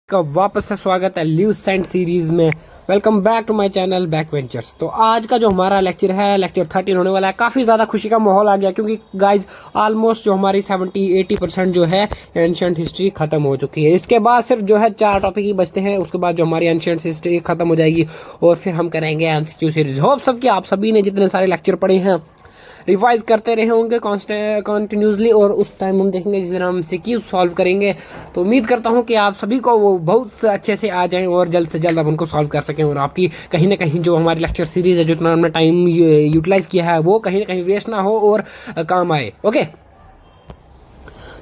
का वापस से स्वागत है ल्यू सेंट सीरीज में। Welcome back to my channel back ventures. तो आज का जो हमारा लेक्चर है, लेक्चर 13 होने वाला है। काफ़ी ज़्यादा खुशी का माहौल आ गया क्योंकि गाइज ऑलमोस्ट जो हमारी 70-80% जो है एंशिएंट हिस्ट्री खत्म हो चुकी है। इसके बाद सिर्फ जो है 4 टॉपिक ही बचते हैं। उसके बाद जो हमारी एंशिएंट हिस्ट्री खत्म हो जाएगी और फिर हम करेंगे एमसीक्यू सीरीज। होप सब कि आप सभी ने जितने सारे लेक्चर पढ़े हैं रिवाइज करते रहे होंगे कॉन्टिन्यूसली, और उस टाइम हम देखेंगे जिस दिन हम सीक्यू सॉल्व करेंगे। तो उम्मीद करता हूं कि आप सभी को वो बहुत अच्छे से आ जाएं और जल्द से जल्द आप उनको सॉल्व कर सकें, और आपकी कहीं ना कहीं जो हमारी लेक्चर सीरीज है, जितना हमने टाइम यूटिलाइज किया है, वो कहीं ना कहीं वेस्ट ना हो और काम आए। ओके,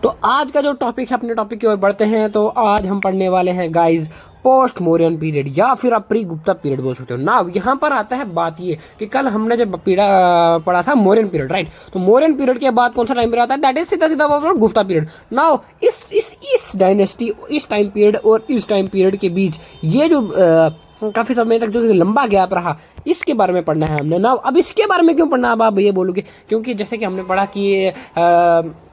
तो आज का जो टॉपिक है, अपने टॉपिक की ओर बढ़ते हैं। तो आज हम पढ़ने वाले हैं गाइज पोस्ट मौर्यन पीरियड, या फिर आप प्री गुप्ता पीरियड बोल सकते हो ना। यहाँ पर आता है बात ये कि कल हमने जब पढ़ा था मौर्यन पीरियड, राइट। तो मौर्यन पीरियड के बाद कौन सा टाइम पीरियड आता है? दैट इज सीधा सीधा गुप्ता पीरियड। नाउ इस डायनेस्टी, इस टाइम पीरियड और इस टाइम पीरियड के बीच ये जो काफी समय तक जो लंबा गैप रहा, इसके बारे में पढ़ना है हमने ना। अब इसके बारे में क्यों पढ़ना, अब आप ये बोलोगे क्योंकि जैसे कि हमने पढ़ा कि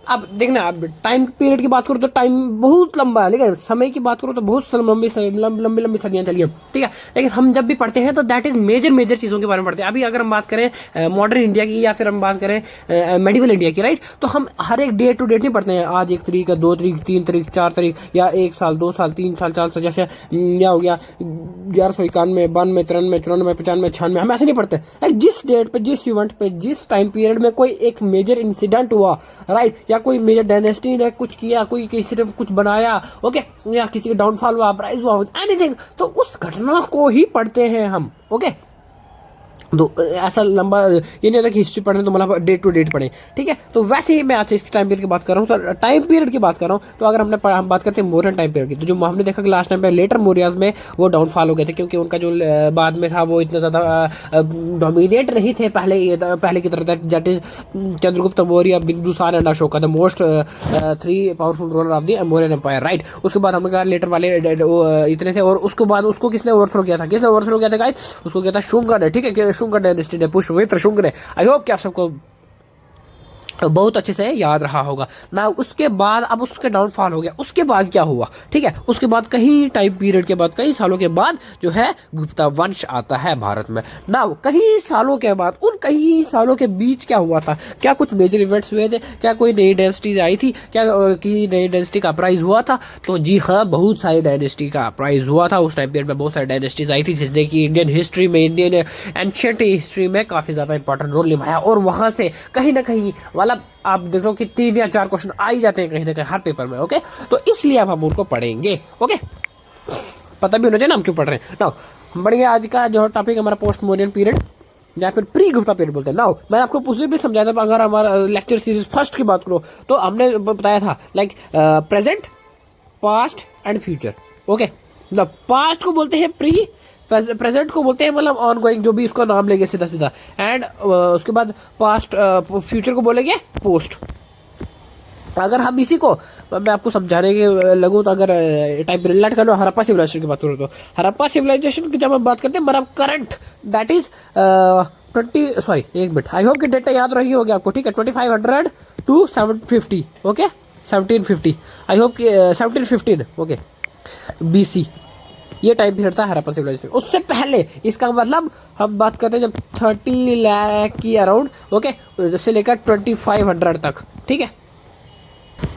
अब देखना, अब टाइम पीरियड की बात करो तो टाइम बहुत लंबा है, लेकिन समय की बात करो तो बहुत लंबी लंबी सदियां चली हैं, ठीक है। लेकिन हम जब भी पढ़ते हैं तो दैट इज मेजर चीज़ों के बारे में पढ़ते हैं। अभी अगर हम बात करें मॉडर्न इंडिया की, या फिर हम बात करें मेडिवल इंडिया की, राइट, तो हम हर एक डे टू डेट नहीं पढ़ते हैं। आज 1 तारीख, 2 तारीख, 3 तारीख, 4 तारीख, या 1 साल, 2 साल, 3 साल, 4 साल, जैसे क्या हो गया 1191, 92, 93, 94, 95, 96, हम ऐसे नहीं पढ़ते। जिस डेट पे, जिस इवेंट पे, जिस टाइम पीरियड में कोई एक मेजर इंसिडेंट हुआ, राइट, या कोई मेजर डायनेस्टी ने कुछ किया, कोई किसी ने कुछ बनाया, ओके, या किसी का डाउनफॉल हुआ, अपराइज हुआ, एनीथिंग, तो उस घटना को ही पढ़ते हैं हम। ओके, तो ऐसा लंबा ये नहीं होता कि हिस्ट्री पढ़ें तो मतलब डेट टू डेट पढ़ें, ठीक है। तो वैसे ही मैं आज इस टाइम पीरियड की बात कर रहा हूँ, तो टाइम पीरियड की बात कर रहा हूँ। तो अगर हम बात करते हैं मौर्यन टाइम पीरियड की, तो जो हमने देखा कि लास्ट टाइम पे लेटर मौर्याज में वो डाउनफॉल हो गए थे, क्योंकि उनका जो बाद में था वो इतना ज़्यादा डोमिनेट नहीं थे पहले की तरह। That is Chandragupta Maurya, Bindusara and Ashoka, the most 3 powerful ruler of the Mauryan empire, right. उसके बाद हमने कहा लेटर वाले इतने थे, और उसके बाद उसको किसने ओवरथ्रो किया था? गाइस? उसको किया था शुंगा ने, ठीक है। शुंगा डायनेस्टी ने, पुष्यमित्र शुंग ने। आई होप कि आप सबको बहुत अच्छे से याद रहा होगा ना। उसके बाद अब उसके डाउनफॉल हो गया, उसके बाद क्या हुआ, ठीक है। उसके बाद कई टाइम पीरियड के बाद, कई सालों के बाद जो है गुप्ता वंश आता है भारत में ना। कई सालों के बाद, उन कई सालों के बीच क्या हुआ था? क्या कुछ मेजर इवेंट्स हुए थे? क्या कोई नई डायनेस्टीज आई थी? क्या किसी नई डायनेस्टी का अपराइज हुआ था? तो जी हाँ, बहुत सारी डायनेस्टी का अपराइज हुआ था उस टाइम पीरियड में। बहुत सारी डायनेस्टीज आई थी जिसने कि इंडियन हिस्ट्री में, इंडियन एंशिएंट हिस्ट्री में काफी ज्यादा इंपॉर्टेंट रोल निभाया। और वहां से कहीं ना कहीं आप देख लो कि 3 या 4 क्वेश्चन आ ही जाते हैं कहीं ना कहीं हर पेपर में। ओके, तो इसलिए अब हम उनको पढ़ेंगे। ओके, पता भी होना चाहिए ना हम क्यों पढ़ रहे हैं। नाउ हम पढ़ेंगे आज का जो टॉपिक हमारा पोस्ट मौर्यन पीरियड, या फिर प्री गुप्ता पीरियड बोलते हैं। नाउ मैंने आपको पिछले भी समझाया था, अगर हमारा लेक्चर सीरीज फर्स्ट की बात करो तो हमने बताया था like present, past and future. Okay, मतलब पास्ट को बोलते हैं प्री, प्रेजेंट को बोलते हैं मतलब ऑन गोइंग, जो भी उसका नाम लेंगे सीधा सीधा, एंड उसके बाद पास्ट, फ्यूचर को बोलेंगे पोस्ट। अगर हम इसी को मैं आपको समझाने के लगूँ तो, अगर टाइप रिलेट कर लो हड़प्पा सिविलाइजेशन की बात करूँ, तो हड़प्पा सिविलाइजेशन की जब हम बात करते हैं, मतलब current, that is 1 minute, I hope कि डेटा याद रही होगी आपको, ठीक है। 2500 to 750, ओके, 1750, आई होप कि 1715, ओके, BC, ये टाइम पीरियड था हड़प्पा सिविलाइजेशन। उससे पहले, इसका मतलब हम बात करते हैं जब 30 लाख की अराउंड, ओके, जैसे लेकर 2500 तक, ठीक है।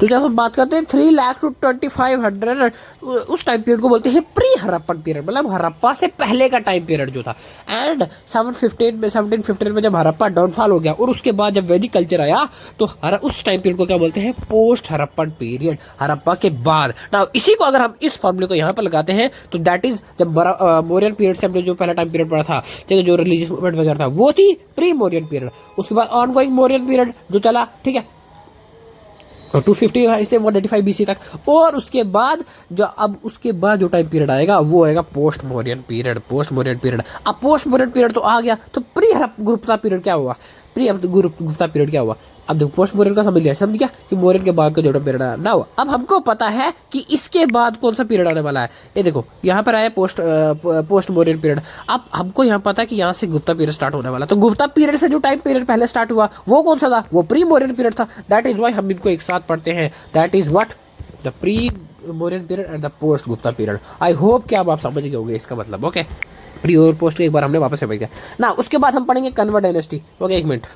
तो जब हम बात करते हैं 3 लाख to 2500, उस टाइम पीरियड को बोलते हैं प्री हड़प्पन पीरियड, मतलब हड़प्पा से पहले का टाइम पीरियड जो था। एंड 1715 में जब हड़प्पा डाउनफॉल हो गया और उसके बाद जब वैदिक कल्चर आया, तो उस टाइम पीरियड को क्या बोलते हैं? पोस्ट हड़प्पन पीरियड, हड़प्पा के बाद ना। इसी को अगर हम इस फॉर्मूले को यहाँ पर लगाते हैं तो दैट इज जब मौर्यन पीरियड से हमने जो पहला टाइम पीरियड पढ़ा था, ठीक, जो रिलीजियस मूवमेंट वगैरह था, वो थी प्री मौर्यन पीरियड। उसके बाद ऑन गोइंग मौर्यन पीरियड जो चला, ठीक है, 250 से 185 BC तक। और उसके बाद जो टाइम पीरियड आएगा वो आएगा पोस्ट मौर्यन पीरियड। अब पोस्ट मौर्यन पीरियड तो आ गया, तो प्री गुप्ता पीरियड क्या हुआ? गुप्ता पीरियड क्या हुआ? अब देखो, पोस्ट मौर्यन का समझ गया कि मौर्यन के बाद का जो पीरियड आया ना। अब हमको पता है कि इसके बाद कौन सा पीरियड आने वाला है। ये देखो, यहाँ पर आया पोस्ट मौर्यन पीरियड। अब हमको यहाँ पता है कि यहाँ से गुप्ता पीरियड स्टार्ट होने वाला। तो गुप्ता पीरियड से जो टाइम पीरियड पहले स्टार्ट हुआ वो कौन सा था? वो प्री मौर्यन पीरियड था। दैट इज वाई हम इनको एक साथ पढ़ते हैं। That is what the pre Mauryan period and the post Gupta period. I hope कि अब आप समझ गए होंगे इसका मतलब। ओके, प्री और पोस्ट एक बार हमने वापस समझ गया ना। उसके बाद हम पढ़ेंगे कन्वर डायनेस्टी। ओके, एक मिनट,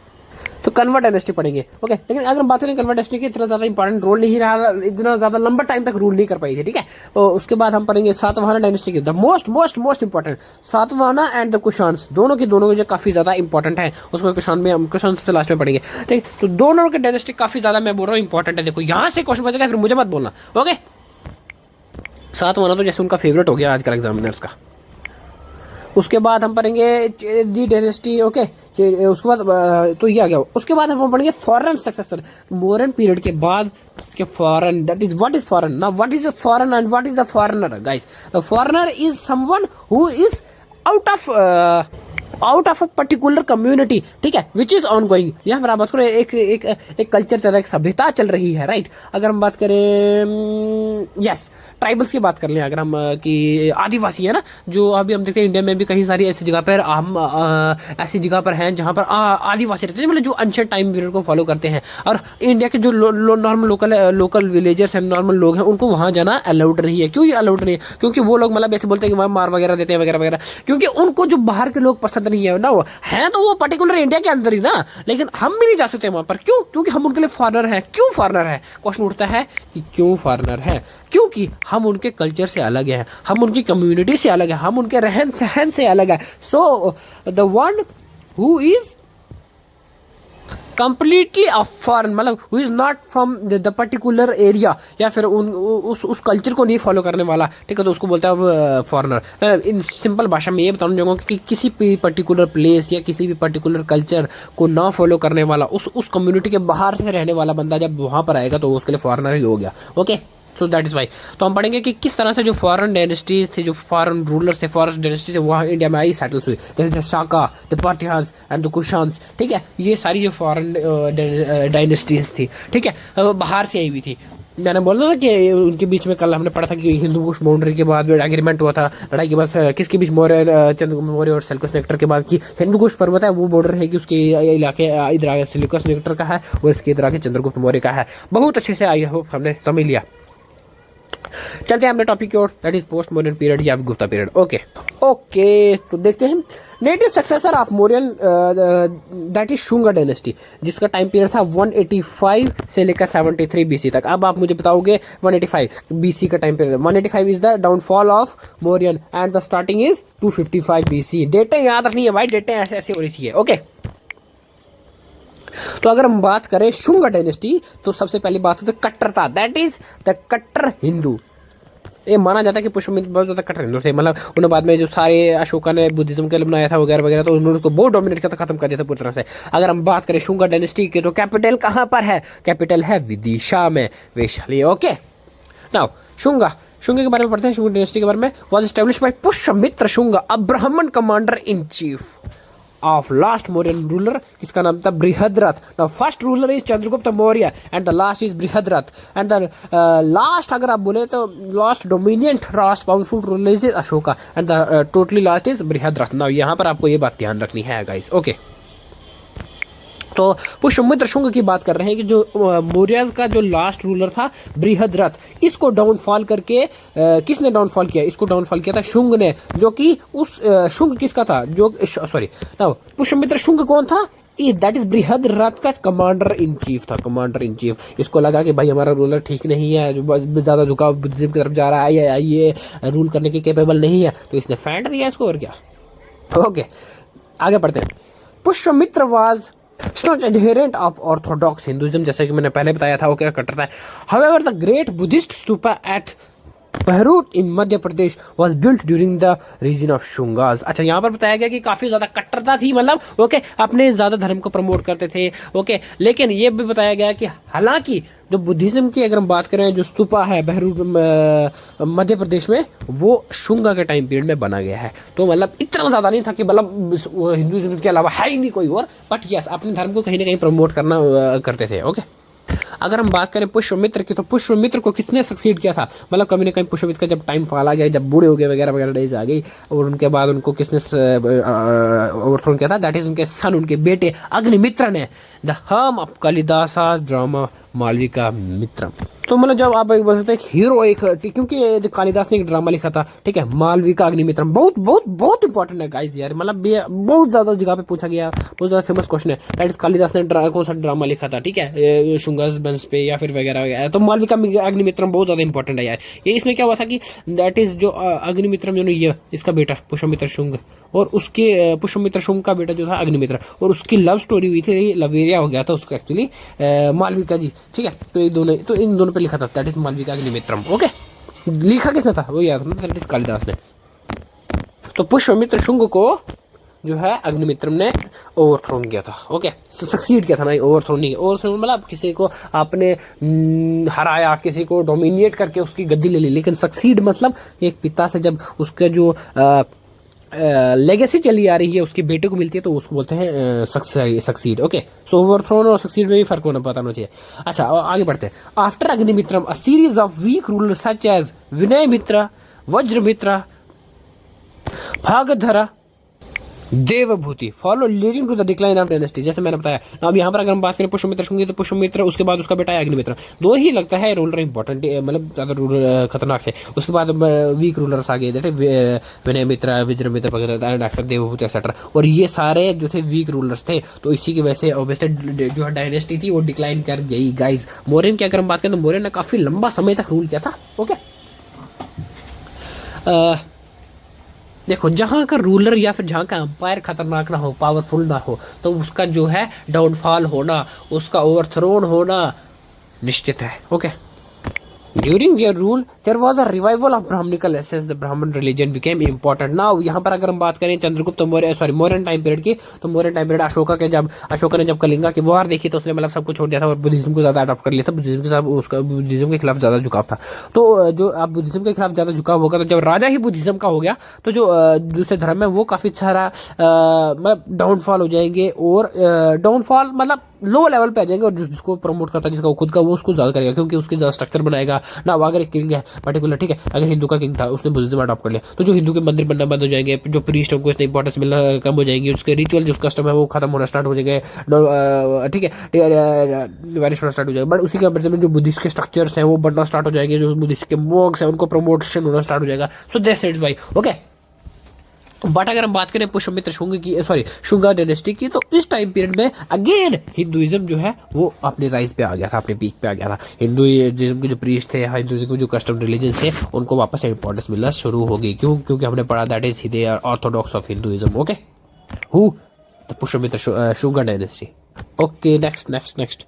तो कन्वर डायनेस्टी पढ़ेंगे। ओके, लेकिन अगर हम बात करें कन्वर डायनेस्टी की, इतना ज्यादा इंपॉर्टेंट रोल नहीं रहा, इतना ज्यादा लंबा टाइम तक रूल नहीं कर पाई थी, ठीक है। तो उसके बाद हम पढ़ेंगे सातवाहना डायनेस्टी की, the most most most important, Satavahana and the Kushans, दोनों के जो काफी ज्यादा इंपॉर्टेंट है। उसको कुशान में हम कुशान से लास्ट में पढ़ेंगे, ठीक। तो दोनों के डायनेस्टी काफी ज्यादा, मैं बोल रहा हूँ, इंपॉर्टेंट है। देखो यहाँ से क्वेश्चन बचेगा, फिर मुझे मत बोलना। ओके, सातवाहना तो जैसे उनका फेवरेट हो गया आजकल एग्जामिनर्स का। उसके बाद हम पढ़ेंगे दी डायनेस्टी। ओके, उसके बाद तो ये आ गया। उसके बाद हम पढ़ेंगे फॉरेन सक्सेसर, मौर्यन पीरियड के बाद के foreign, that is what is foreign. Now what is a foreign and what is a foreigner guys? The foreigner is someone who is out of a particular community, ठीक है, which is on going. या फिर आप बात करें एक culture चल रहा है, एक सभ्यता चल रही है, राइट। अगर हम बात करें यस ट्राइबल्स की बात कर लें, अगर हम कि आदिवासी है ना, जो अभी हम देखते हैं इंडिया में भी कहीं सारी ऐसी जगह पर हम ऐसी जगह पर हैं जहाँ पर आदिवासी रहते हैं, मतलब जो एंशिएंट टाइम पीरियड को फॉलो करते हैं। और इंडिया के जो नॉर्मल लोकल विलेजर्स हैं, नॉर्मल लोग हैं, उनको वहाँ जाना अलाउड नहीं है। क्यों ये अलाउड नहीं है? क्योंकि वो लोग मतलब ऐसे बोलते हैं कि वहाँ मार वगैरह देते हैं वगैरह वगैरह, क्योंकि उनको जो बाहर के लोग पसंद नहीं है ना, वो है तो वो पर्टिकुलर इंडिया के अंदर ही ना, लेकिन हम भी नहीं जा सकते वहाँ पर। क्यों? क्योंकि हम उनके लिए फॉरनर हैं। क्यों फॉरनर है? क्वेश्चन उठता है कि क्यों फॉरनर है? क्योंकि हम उनके कल्चर से अलग हैं, हम उनकी कम्युनिटी से अलग है, हम उनके रहन सहन से अलग है। So the one who is completely foreign, मतलब who is not from the particular area, या फिर उस कल्चर को नहीं फॉलो करने वाला, ठीक है, तो उसको बोलता है फॉरेनर। इन सिंपल भाषा में ये बताना चाहूँगा कि किसी भी पर्टिकुलर प्लेस या किसी भी पर्टिकुलर कल्चर को ना फॉलो करने वाला, उस कम्युनिटी के बाहर से रहने वाला बंदा जब वहाँ पर आएगा तो उसके लिए फॉरेनर ही हो गया। Okay, so that is why. तो हम पढ़ेंगे कि किस तरह से जो फॉरेन डायनेस्टीज थे, जो फॉरेन रूलर्स थे, फॉरेन डायनेस्टी थे, वहाँ इंडिया में आई, सेटल्स हुई, जैसे शाका, द पार्थियान्स एंड द कुशान्स, ठीक है। ये सारी जो फॉरेन डायनेस्टीज थी, ठीक है, बाहर से आई हुई थी। मैंने बोला ना कि उनके बीच में कल हमने पढ़ा था कि हिंदू कुश बाउंड्री के बाद एग्रीमेंट हुआ था, लड़ाई के बाद किसके बीच, मौर्य, चंद्रगुप्त मौर्य और सेल्यूकस निकेटर के बाद, की हिंदू कुश पर्वत है वो बॉर्डर है कि उसके इलाके इधर आगे सेल्यूकस निकेटर का है और इसके इधर आगे चंद्रगुप्त मौर्य का है। बहुत अच्छे से आई होप हमने समझ लिया। चलते हैं अपने टॉपिक की ओर, that is post modern period या गुप्ता पीरियड। ओके, तो देखते हैं native successor of Mauryan, that is Shunga dynasty, जिसका टाइम पीरियड था 185 से लेकर 73 बीसी तक। अब आप मुझे बताओगे 185 बीसी का time period, 185 is the downfall of Mauryan and the starting is 255 BC. डेटें याद रखनी है भाई, डेटें ऐसे ऐसे होनी चाहिए। ओके, तो अगर हम बात करें शुंगा डायनेस्टी, तो सबसे पहली बात होती है कट्टरता, दैट इज द कट्टर हिंदू। ये माना जाता है कि पुष्यमित्र बहुत ज्यादा कट्टर हिंदू थे, मतलब उन्होंने बाद में जो सारे अशोका ने बुद्धिज्म के लिए बनाया था वगैरह वगैरह, तो उन्होंने उसको बहुत डोमिनेट किया था, खत्म कर दिया था पूरी तरह से। अगर हम बात करें शुंगा डायनेस्टी की, तो कैपिटल कहाँ पर है? कैपिटल है विदिशा में, वैशाली। ओके, नाउ शुंगा के बारे में पढ़ते हैं। शुंगा डायनेस्टी के बारे में, was established by Pushyamitra Shunga, a Brahmin commander in chief of last Mauryan ruler, किसका नाम था? Brihadratha. Now first ruler is Chandragupta Maurya and the last is Brihadratha and the last, अगर आप बोले तो last dominant last powerful ruler is Ashoka and the totally last is Brihadratha. Now यहाँ पर आपको ये बात ध्यान रखनी है गाइस। ओके, तो पुष्यमित्र शुंग की बात कर रहे हैं कि जो मौर्य का जो लास्ट रूलर था बृहद्रथ, इसको डाउनफॉल करके किसने डाउनफॉल किया? इसको डाउनफॉल किया था शुंग ने, जो कि उस शुंग किसका था? जो सॉरी, नाउ पुष्यमित्र शुंग कौन था? दैट इज बृहद्रथ का कमांडर इन चीफ था, कमांडर इन चीफ। इसको लगा कि भाई हमारा रूलर ठीक नहीं है, जो ज्यादा झुकाव बुद्धिज्म की तरफ जा रहा है, ये रूल करने के कैपेबल नहीं है, तो इसने फेंट दिया इसको, और क्या। ओके, आगे पढ़ते हैं। Pushyamitra was staunch adherent of orthodox Hinduism, जैसे कि मैंने पहले बताया था वो क्या करता है। However, the great Buddhist stupa at Bharhut in Madhya Pradesh was built during the region of Shungas. अच्छा, यहाँ पर बताया गया कि काफी ज्यादा कट्टरता थी, मतलब ओके, अपने ज्यादा धर्म को प्रमोट करते थे। ओके, लेकिन ये भी बताया गया कि हालांकि जो बुद्धिज्म की अगर हम बात करें, जो स्तूपा है बहरूट मध्य प्रदेश में, वो शुंगा के टाइम पीरियड में बना गया है। तो मतलब इतना ज्यादा नहीं था कि मतलब हिंदुइज्म के अलावा है ही नहीं कोई और, बट यस अपने धर्म को कहीं ना कहीं प्रमोट करना करते थे। ओके, अगर हम बात करें पुष्यमित्र की, तो पुष्यमित्र को किसने सक्सीड किया था? मतलब कभी ना कभी पुष्यमित्र का जब टाइम फॉल आ गया, जब बूढ़े हो गए वगैरह वगैरह डेज आ गई, और उनके बाद उनको किसने ओवरथ्रोन किया था? दैट इज उनके सन, उनके बेटे अग्निमित्र ने। द हम ऑफ कालिदास ड्रामा मालविका मित्रम। तो मतलब जब आप एक बोल सकते हैं हीरो एक, क्योंकि ये कालिदास ने एक ड्रामा लिखा था, ठीक है, मालविका अग्निमित्रम, बहुत बहुत बहुत इंपॉर्टेंट है गाइस यार, मतलब ये बहुत ज्यादा जगह पे पूछा गया, बहुत ज्यादा फेमस क्वेश्चन है। दैट इज कालिदास ने कौन सा ड्रामा लिखा था, ठीक है, शुंगस वंश पे या फिर वगैरह वगैरह। तो मालविका अग्निमित्रम बहुत ज्यादा इंपॉर्टेंट है यार। ये इसमें क्या हुआ था कि दैट इज जो अग्निमित्रम जो ये इसका बेटा पुष्यमित्र शुंग, और उसके पुष्यमित्र शुंग का बेटा जो था अग्निमित्र, और उसकी लव स्टोरी हुई थी, लवेरिया हो गया था उसका एक्चुअली मालविका जी, ठीक है। तो ये दोनों, तो इन दोनों पे लिखा था that is Malavika Agnimitram. Okay, लिखा किसने था वो याद रखना, दैट इज कालिदास ने। तो पुष्यमित्र शुंग को जो है अग्निमित्रम ने ओवरथ्रोन किया था। ओके, सक्सीड किया था, नहीं ओवरथ्रोन नहीं, ओवरथ्रोन मतलब किसी को आपने हराया, किसी को डोमिनेट करके उसकी गद्दी ले ली, लेकिन सक्सीड मतलब एक पिता से जब उसका जो लेगेसी चली आ रही है उसके बेटे को मिलती है तो उसको बोलते हैं सक्सीड। ओके, सो ओवरथ्रोन और सक्सीड में भी फर्क होना पता होना चाहिए। अच्छा, आगे बढ़ते हैं। After Agnimitra a series of weak ruler such as Vinayamitra, Vajramitra, Bhagabhadra, Devabhuti follow leading to the decline of dynasty, जैसे मैंने बताया। अब यहाँ पर अगर हम बात करें पुष्यमित्र शुंग तो पुष्यमित्र, उसके बाद उसका बेटा है अग्निमित्र, दो ही लगता है रूलर इंपॉर्टेंट, मतलब ज्यादा रूलर खतरनाक से। उसके बाद वीक रूलर्स आ गए, जैसे विनय मित्र, विजयमित्र वगैरह, देवभूति एक्सेट्रा, और ये सारे जो थे वीक रूलर्स थे। तो इसी की वजह से ऑब्वियसली जो डायनेस्टी थी वो डिक्लाइन कर गई गाइज। मौर्यन की अगर हम बात करें तो मौर्यन ने काफी लंबा समय तक रूल किया था। ओके, देखो, जहां का रूलर या फिर जहां का अंपायर खतरनाक ना हो, पावरफुल ना हो, तो उसका जो है डाउनफॉल होना, उसका ओवरथ्रोन होना निश्चित है। Okay, during your rule there was a revival of Brahmanical essence, the Brahman religion became important. Now यहाँ पर अगर हम बात करें Chandragupta Maurya, sorry Mauryan time period की, तो मौर्यन टाइम पीरियड अशोका ने जब कलिंगा की वार देखी तो उसने मतलब सब कुछ छोड़ दिया था और बुद्धिज्म को ज्यादा अडॉप्ट कर लिया था। बुद्धिज्म के साथ उसका बुद्धिज्म के खिलाफ ज्यादा झुकाव था। तो जो आप बुद्धिज्म के खिलाफ ज्यादा झुकाव होगा, तो जब राजा ही बुद्धिज्म का हो गया तो जो दूसरे धर्म है वो काफी सारा मतलब डाउनफॉल हो जाएंगे, और डाउनफॉल मतलब लो लेवल पे आ जाएंगे, और जिसको प्रमोट करता है जिसका खुद का, वो उसको ज्यादा करेगा क्योंकि उसके ज्यादा स्ट्रक्चर बनाएगा ना। अगर एक किंग है पर्टिकुलर, ठीक है, अगर हिंदू का किंग था उसने बुद्धिज्म अडॉप्ट कर लिया, तो जो हिंदू के मंदिर बनना बंद हो जाएंगे, जो प्रीस्ट उनको इतनी इंपॉर्टेंस मिलना कम हो जाएंगी, उसके रिचुअल जो कस्टम है वो खत्म होना स्टार्ट हो जाएंगे, ठीक है, वैनिश होना स्टार्ट हो जाएगा। बट उसी के कंपेरिजन में जो बुद्धिस्ट के स्ट्रक्चर्स हैं वो बनना स्टार्ट हो जाएंगे, जो बुद्धिस्ट के मॉन्क्स हैं उनको प्रमोशन होना स्टार्ट हो जाएगा। सो दैट्स इट भाई। ओके, बट अगर हम बात करें पुष्यमित्र शुंग की, सॉरी शुंगा डायनेस्टी की, तो इस टाइम पीरियड में अगेन हिंदुइज्म जो है वो अपने राइज पे आ गया था, अपने पीक पे आ गया था। हिंदुइज्म के जो प्रीस्ट थे, हिंदुइज्म के जो कस्टम रिलीजन थे, उनको वापस इंपॉर्टेंस मिलना शुरू हो गई। क्यों? क्योंकि हमने पढ़ा that is they are orthodox of Hinduism. Okay, who the Pushyamitra Shunga dynasty. Okay, next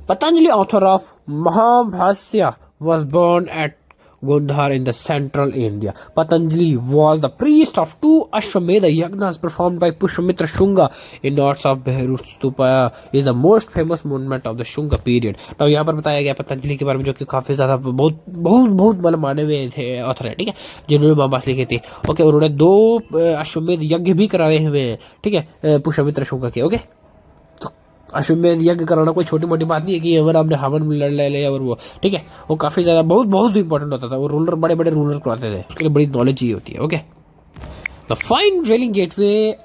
Patanjali author of Mahabhashya was born at Gondhar in the central India. Patanjali was the priest of two Ashwamedha yagnas performed by Pushyamitra Shunga in north of Behrut Stupa is the most famous monument of the Shunga period. Now यहाँ पर बताया गया पतंजलि के बारे में, जो कि काफी ज्यादा बहुत बहुत बहुत मतलब माने हुए थे ऑथर है, ठीक है, जिन्होंने महाभाष्य लिखे थे। ओके, उन्होंने 2 अश्वमेध यज्ञ भी कराए हुए हैं, ठीक है, पुष्यमित्र शुंगा के। ओके, अश्वमेध यज्ञ कराना कोई छोटी मोटी बात नहीं है कि हमारा हमने हवन लड़ ले और वो, ठीक है, वो काफी ज्यादा बहुत बहुत इंपॉर्टेंट होता था। वो रूलर बड़े बड़े रूलर करवाते थे, उसके लिए बड़ी नॉलेज चाहिए होती है। Okay, the fine railing gateway,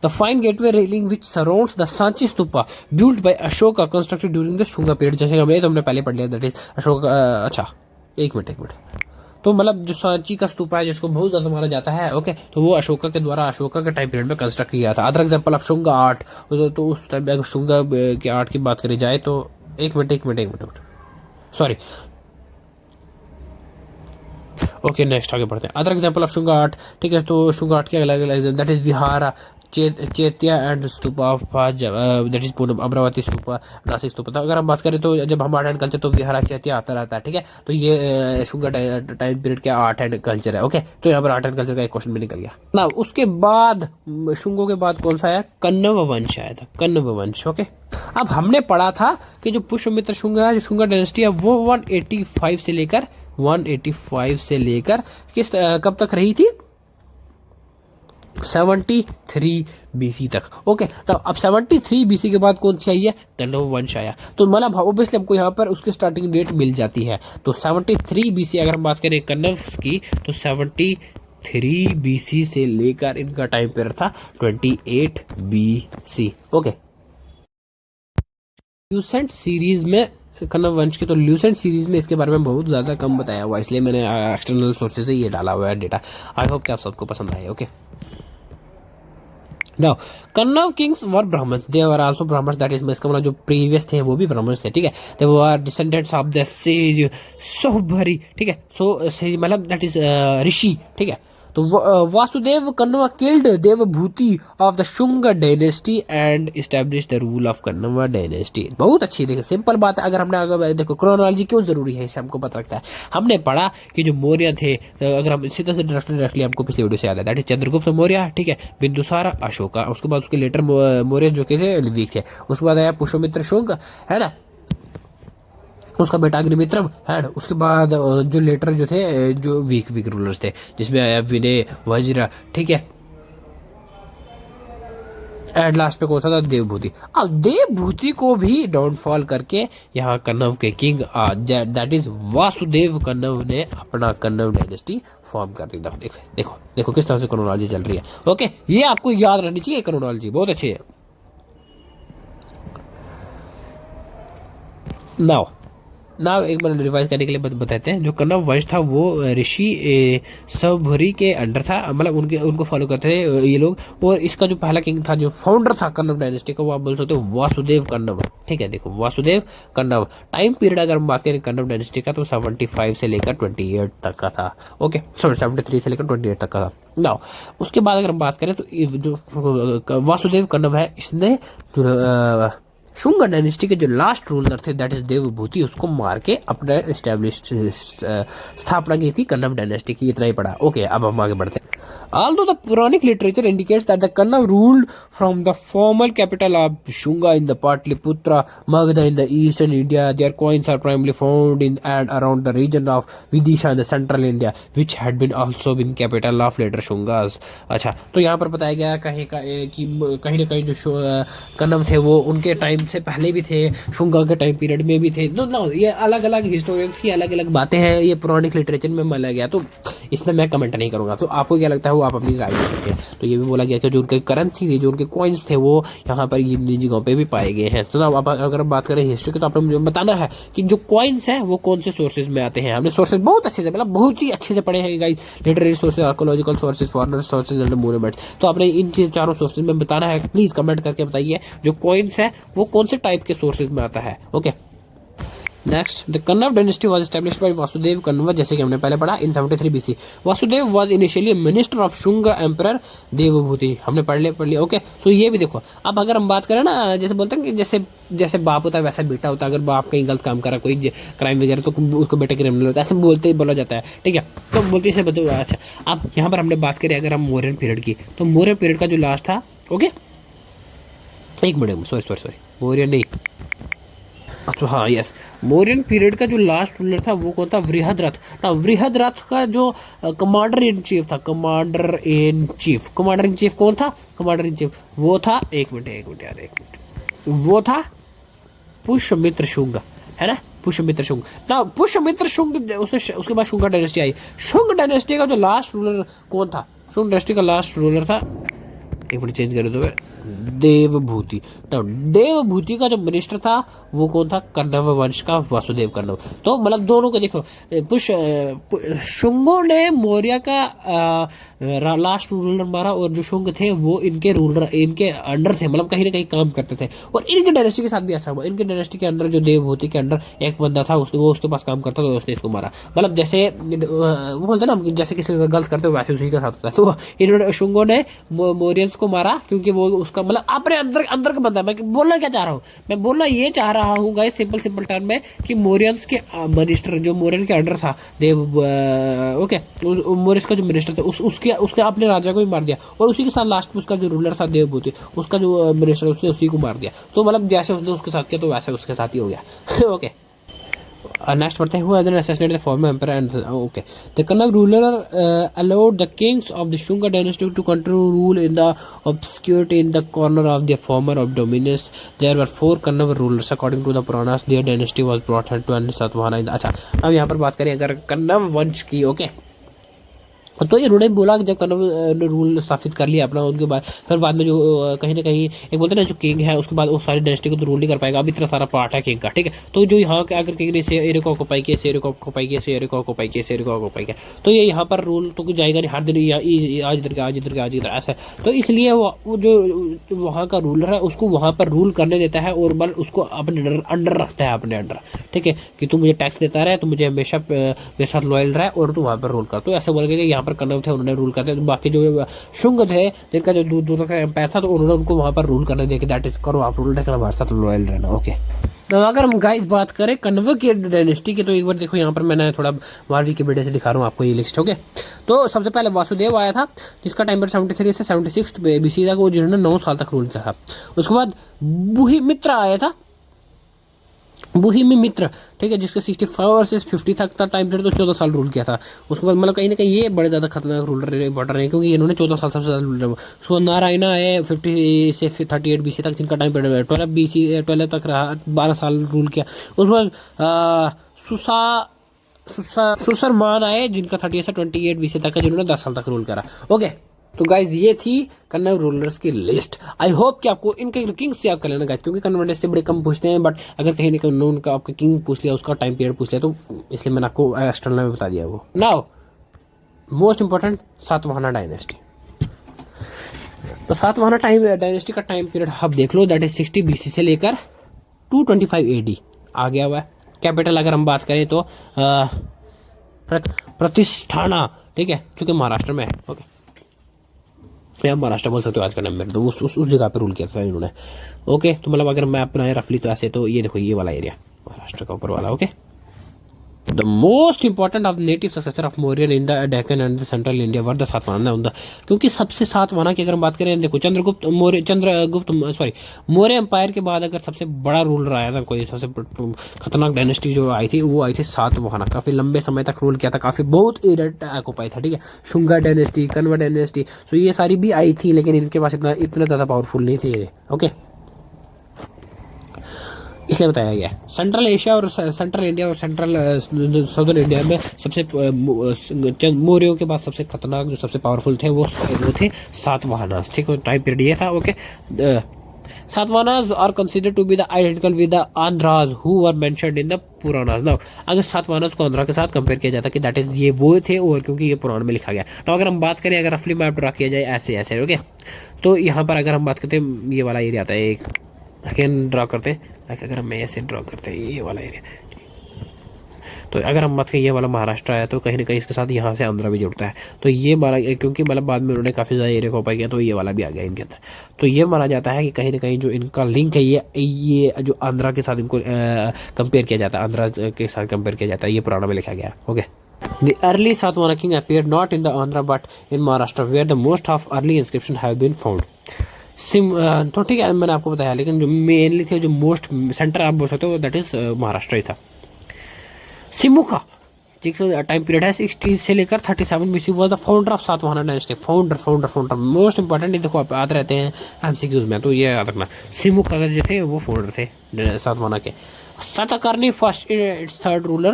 the fine gateway railing which surrounds the Sanchi stupa built by Ashoka constructed during the Shunga period. जैसे हमने पहले पढ़ लिया, दैट इज अशोक। अच्छा, एक मिनट, तो मतलब जो सांची का स्तूपा है जिसको बहुत ज्यादा माना जाता है, ओके, तो वो अशोका के द्वारा अशोका के टाइम पीरियड में कंस्ट्रक्ट किया था। Other example of Shunga art, तो उस टाइम अगर शुंगा के आर्ट की बात करी जाए तो एक मिनट, सॉरी। ओके, नेक्स्ट आगे बढ़ते हैं। Other example of Shunga art, ठीक है, तो शुंगा आर्ट के अलग अलग, that is vihara, chaitya and stupa, that is पूर्ण अमरावती स्तूपा, नासिक स्तूपा। अगर हम बात करें तो जब हम आर्ट एंड कल्चर, तो विहारा चैत्या आता रहता है, ठीक है, तो ये शुंगा टाइम पीरियड का आर्ट एंड कल्चर है। ओके, तो यहाँ पर आर्ट एंड कल्चर का एक क्वेश्चन भी निकल गया ना। उसके बाद शुंगों के बाद कौन सा आया? कन्नव वंश आया था, कन्नव वंश। ओके, अब हमने पढ़ा था कि जो पुष्यमित्र शुंगा है, जो शुंगा डायनेस्टी है, वो 185 से लेकर किस कब तक रही थी? 73 बीसी तक। ओके, तो अब 73 बीसी के बाद कौन सी आई है? कण्व वंश आया। तो मतलब ऑब्वियसली हमको यहाँ पर उसकी स्टार्टिंग डेट मिल जाती है। तो 73 बीसी अगर हम बात करें कण्व की, तो 73 बीसी से लेकर इनका टाइम पीरियड था 28 बीसी। ओके, ल्यूसेंट सीरीज में कन्नव वंश की, तो ल्यूसेंट सीरीज में इसके बारे में बहुत ज़्यादा कम बताया हुआ, इसलिए मैंने एक्सटर्नल सोर्सेज से ये डाला हुआ है डेटा। आई होप कि आप सबको पसंद आए। Okay, now Kanva kings were Brahmins, they were also Brahmins, that is इसका मतलब जो प्रीवियस थे वो भी ब्राह्मण्स थे, ठीक है। They were descendants of the sage Saubhari, ठीक है। सो सेज मतलब दैट इज ऋषि, ठीक है। तो Vasudeva Kanva killed Devabhuti of the Shunga dynasty and establish the rule of Kanva dynasty. बहुत अच्छी, देखिए सिंपल बात है। अगर हमने अगर देखो क्रोनोलॉजी क्यों जरूरी है, इससे हमको पता लगता है। हमने पढ़ा कि जो मौर्य थे, तो अगर हम सीधा से डायरेक्टली हमको पिछले वीडियो से याद है, दैट इज चंद्रगुप्त मौर्य, ठीक है, बिंदुसार, अशोका, उसके बाद उसके लेटर मौर्य जो के थे वीक थे, उसके बाद आया पुष्यमित्र शुंग, है ना, उसका बेटा अग्निमित्रम है, उसके बाद जो लेटर जो थे जो वीक रूलर्स थे, जिसमें आया विनय, वज्र, ठीक है, एंड लास्ट पे कौन सा था, देवभूति। अब देवभूति को भी डाउनफॉल करके यहाँ कन्नव के किंग दैट इज वासुदेव कन्नव ने अपना कन्नव डायनेस्टी फॉर्म कर दिया। देखो देखो देखो किस तरह से क्रोनोलॉजी चल रही है। ओके, ये आपको याद रहनी चाहिए, क्रोनोलॉजी बहुत अच्छी है। नाउ एक बार रिवाइज करने के लिए बताते हैं। जो कन्नव वंश था वो ऋषि सभरी के अंडर था, मतलब उनको फॉलो करते थे ये लोग। और इसका जो पहला किंग था, जो फाउंडर था कन्नव डायनेस्टी का, वो आप बोल सकते हो वासुदेव कन्नव, ठीक है। देखो वासुदेव कन्नव। टाइम पीरियड अगर हम बात करें कन्नव डायनेस्टी का, तो 75 से लेकर 28 तक का था। ओके, सॉरी 73 से लेकर 28 तक का था। नाउ उसके बाद अगर हम बात करें तो जो वासुदेव कन्नव है, इसने जो शुंग डायनेस्टी के जो लास्ट रूलर थे दैट इज देवभूति, उसको मार के अपना एस्टेब्लिश स्थापना की थी कन्नव डायनेस्टी की। इतना ही पड़ा। ओके, अब हम आगे बढ़ते हैं। Although the Puranic literature indicates that the Kannav ruled from the former capital of Shunga in the Patliputra, Magadha in the eastern India, their coins are primarily found in and around the region of Vidisha in the central India, which had been also been capital of later Shungas। अच्छा, तो यहाँ पर बताया गया कहीं कि कहीं ना कहीं जो कन्नव थे वो उनके टाइम से पहले भी थे, शुंगा के टाइम पीरियड में भी थे। नो ये अलग अलग हिस्टोरियंस की अलग अलग बातें हैं, ये पुरानिक लिटरेचर में माना गया, तो इसमें मैं कमेंट नहीं करूँगा। तो आपको क्या लगता है, आप अपनी राय दे सकते हैं। तो ये भी बोला गया कि जो उनके करेंसी थी, जो उनके कॉइन्स थे, वो यहाँ पर इन जगहों पे भी पाए गए हैं। तो अब अगर हम बात करें हिस्ट्री की, तो आपने मुझे बताना है कि जो कॉइन्स हैं वो कौन से सोर्सेज में आते हैं। हमने सोर्सेज बहुत अच्छे से, मतलब बहुत ही अच्छे से पढ़े हैं guys, literary sources, archaeological sources, foreigner sources and monuments. तो आपने इन चारों सोर्सेज में बताना है, प्लीज कमेंट करके बताइए जो कॉइन्स है वो कौन से टाइप के सोर्सेज में आता है। Okay, next, the Kanva dynasty was established by Vasudeva Kanva, जैसे कि हमने पहले पढ़ा, in 73 BC। Vasudeva was initially minister of Shunga emperor Devabhuti, हमने पढ़ लिया। ओके, सो ये भी देखो। अब अगर हम बात करें ना, जैसे बोलते हैं कि जैसे बाप होता है वैसा बेटा होता है। अगर बाप कहीं गलत काम करा, कोई क्राइम वगैरह, तो उसको बेटा क्रिमिनल होता है, ऐसे बोला जाता है, ठीक है। तो बोलते हैं बताओ। अच्छा, अब यहाँ पर हमने बात करें अगर हम मौर्यन पीरियड की, तो मौर्यन पीरियड का जो लास्ट था, ओके एक मिनट, सॉरी मौर्यन नहीं, अच्छा हाँ यस, मौर्यन पीरियड का जो लास्ट रूलर था वो कौन था, वृहद्रथ। ना वृहद्रथ का जो कमांडर इन चीफ था, कमांडर इन चीफ कौन था, कमांडर इन चीफ वो था, एक मिनट, वो था पुष्यमित्र शुंग, है ना, पुष्यमित्र शुंग। ना पुष्यमित्र शुंग, उसके बाद शुंग डायनेस्टी आई। शुंग डायनेस्टी का जो लास्ट रूलर कौन था, शुंग डायनेस्टी का लास्ट रूलर था, एक मिनट चेंज कर दो, देवभूति। देवभूति का जो मिनिस्टर था वो कौन था, कन्नव वंश का वासुदेव कन्नव। तो मतलब दोनों को देखो, शुंगों ने मौर्य का लास्ट रूलर मारा, और जो शुंग थे वो इनके अंडर थे, मतलब कहीं ना कहीं काम करते थे। और इनके डायनेस्टी के साथ भी ऐसा हुआ, इनके डायनेस्टी के अंदर जो देवभूति के अंडर एक बंदा था, वो उसके पास काम करता था, तो उसने इसको मारा। मतलब जैसे वो बोलते ना, जैसे किसी का गलत करते हो वैसे उसी के साथ होता है। तो इन्होंने शुंगों ने मौर्यंस को मारा, क्योंकि वो उसका मतलब अपने अंदर का बंदा है। मैं बोलना क्या चाह रहा हूँ, मैं बोलना ये चाह रहा हूँ गाइस, सिंपल टर्म में, कि मौर्यंस के मिनिस्टर जो मौर्यन के अंडर था ओके, मौर्यंस का जो मिनिस्टर था उसने अपने राजा को भी मार दिया, और उसी के साथ लास्ट में उसका जो रूलर था देवभूति, उसका जो मिनिस्टर उसने उसी को मार दिया। तो मतलब जैसे उसने उसके साथ किया तो वैसे उसके साथ ही हो गया। ओके, नेक्स्ट पढ़ते हैं, who assassinated the former emperor and okay, the Kannav ruler allowed the kings of the Shunga dynasty to continue rule in the obscurity in the corner of their former of dominance. There were 4 Kannav rulers according to the Puranas. Their dynasty was brought to end Satvahana। अच्छा, अब यहाँ पर बात करें अगर कन्नव वंश की, okay तो इन्होंने बोला कि जब कन्नव ने रूल स्थापित कर लिया अपना, उनके बाद फिर बाद में जो कहीं ना कहीं एक बोलते हैं ना जो किंग है उसके बाद वो सारी डायनेस्टी को तो रूल नहीं कर पाएगा, अब इतना सारा पार्ट है किंग का, ठीक है। तो जो यहाँ के अगर किंग ने इस एरिया को ऑक्यूपाई किया, इस एरिया को ऑक्यूपाई किया, इस एरिया को ऑक्यूपाई किया, इस एरिया को ऑक्यूपाई किया, तो ये यहाँ पर रूल तो कुछ जाएगा नहीं, हर दिन आज इधर का, आज इधर का, आज इधर ऐसा। तो इसलिए वो जो वहाँ का रूलर है उसको वहाँ पर रूल करने देता है और बल उसको अपने अंडर रखता है, अपने अंडर, ठीक है, कि तू मुझे टैक्स देता रहे, तू मुझे हमेशा मेरे साथ लॉयल रहे और तू वहाँ पर रूल कर। तो ऐसा बोल गया कि यहाँ पर कन्नव थे उन्होंने रूल करते, बाकी जो शुंग थे जिनका जो दूर का एम्पायर था, तो उन्होंने उनको वहाँ पर रूल करने दिया कि दैट इज करो आप रूल, लेकिन हमारे साथ लॉयल रहना, ओके। तो अगर हम गाइस बात करें कन्व की डायनेस्टी की, तो एक बार देखो यहाँ पर मैंने थोड़ा मारवी के बेटे से दिखा रहा हूँ आपको ये लिस्ट, ओके। तो सबसे पहले वासुदेव आया था जिसका टाइम पर 73 से 76 BC तक, वो जिन्होंने 9 साल तक रूल किया था। उसके बाद बुहिमित्र आया था, बुहिमी मित्र, ठीक है, जिसके 65 से 50 तक का टाइम पीरियड, तो 14 साल रूल किया था। उसके बाद मतलब कहीं ना कहीं ये बड़े ज़्यादा खतरनाक रूलर इंपॉर्टेंट है क्योंकि इन्होंने 14 साल सबसे ज़्यादा रूल। उसके बाद नारायणा है 50 से 38 BC तक, जिनका टाइम पीरियड 12 तक रहा, 12 साल रूल किया। उसके बाद सुसरमान आए जिनका 30 से 28 BC तक है, जिन्होंने 10 साल तक रूल करा, ओके। तो गाइज ये थी कन्नव रूलर्स की लिस्ट। आई होप कि आपको इनके किंग से याद कर लेना गाइज, क्योंकि कन्वर्ट से बड़े कम पूछते हैं, बट अगर कहीं ना कहीं उनका आपका किंग पूछ लिया, उसका टाइम पीरियड पूछ लिया, तो इसलिए मैंने आपको एक्सटर्नल में बता दिया। वो now most important Satavahana dynasty. तो सातवाहना टाइम डायनेस्टी का टाइम पीरियड आप देख लो, दैट इज 60 BC से लेकर 225 AD आ गया हुआ है। कैपिटल अगर हम बात करें तो प्रतिष्ठाना, ठीक है, चूंकि महाराष्ट्र में है, ओके, या महाराष्ट्र बोल सकते हो आज का नंबर, तो उस जगह पे रूल किया था इन्होंने, ओके। तो मतलब अगर मैप बनाए रफली तो ऐसे, तो ये देखो ये वाला एरिया महाराष्ट्र का ऊपर वाला, okay. The most important of native successor of Mauryan in the Deccan and the central India were the Satavahana उनका, क्योंकि सबसे सातवाहना की अगर हम बात करें, देखो मौर्य एम्पायर के बाद अगर सबसे बड़ा रूलर आया था कोई, सबसे खतरनाक डायनेस्टी जो आई थी वो आई थी सातवाहना। काफी लंबे समय तक रूल किया था, काफी बहुत एरिया ऑक्यूपाई था, ठीक है। शुंगा डायनेस्टी, कन्वा डायनेस्टी, तो ये सारी भी आई थी, लेकिन इनके पास इतना ज्यादा पावरफुल नहीं थे, ओके, इसलिए बताया गया। सेंट्रल एशिया और सेंट्रल इंडिया और सेंट्रल साउदर्न इंडिया में सबसे मौर्यों के बाद सबसे खतरनाक जो सबसे पावरफुल थे वो थे सातवाहनास, ठीक है। टाइम पीरियड ये था, okay. Satavahanas are considered to be the identical with the Andhras who were mentioned in the Puranas. Now अगर सातवाहनास को आंध्रा के साथ कंपेयर किया जाता कि दैट इज ये वो थे, और क्योंकि ये पुराण में लिखा गया। तो अगर हम बात करें, अगर रफली मैप ड्रा किया जाए ऐसे ऐसे, ओके, तो यहाँ पर अगर हम बात करते हैं, ये वाला एरिया आता है, एक अगेन ड्रॉ करते हैं, अगर हम ऐसे ड्रॉ करते हैं ये वाला एरिया, तो अगर हम बात करें ये वाला महाराष्ट्र है, तो कहीं ना कहीं इसके साथ यहाँ से आंध्रा भी जुड़ता है। तो ये माना, क्योंकि मतलब बाद में उन्होंने काफ़ी ज़्यादा एरिया को ऑक्यूपाई किया, तो ये वाला भी आ गया इनके अंदर। तो ये माना जाता है कि कहीं ना कहीं जो इनका लिंक है, ये जो आंध्रा के साथ इनको कंपेयर किया जाता है, आंध्रा के साथ कंपेयर किया जाता है, ये पुराना में लिखा गया, okay. The early Satavahana king appeared not in the Andhra but in Maharashtra, where the most of early inscriptions have been found. तो ठीक है, मैंने आपको बताया, लेकिन जो मेनली थे, जो मोस्ट सेंटर आप बोल सकते हो, दैट इज महाराष्ट्र ही था। सिमुका जिसका टाइम पीरियड है 60 से लेकर 37 BC, was the founder of Satavahana dynasty. Founder most important, देखो आप आते रहते हैं MCQs में, तो ये याद रखना। सिमुका जो थे वो फाउंडर थे सातवाहना के। Satakarni first, its third ruler,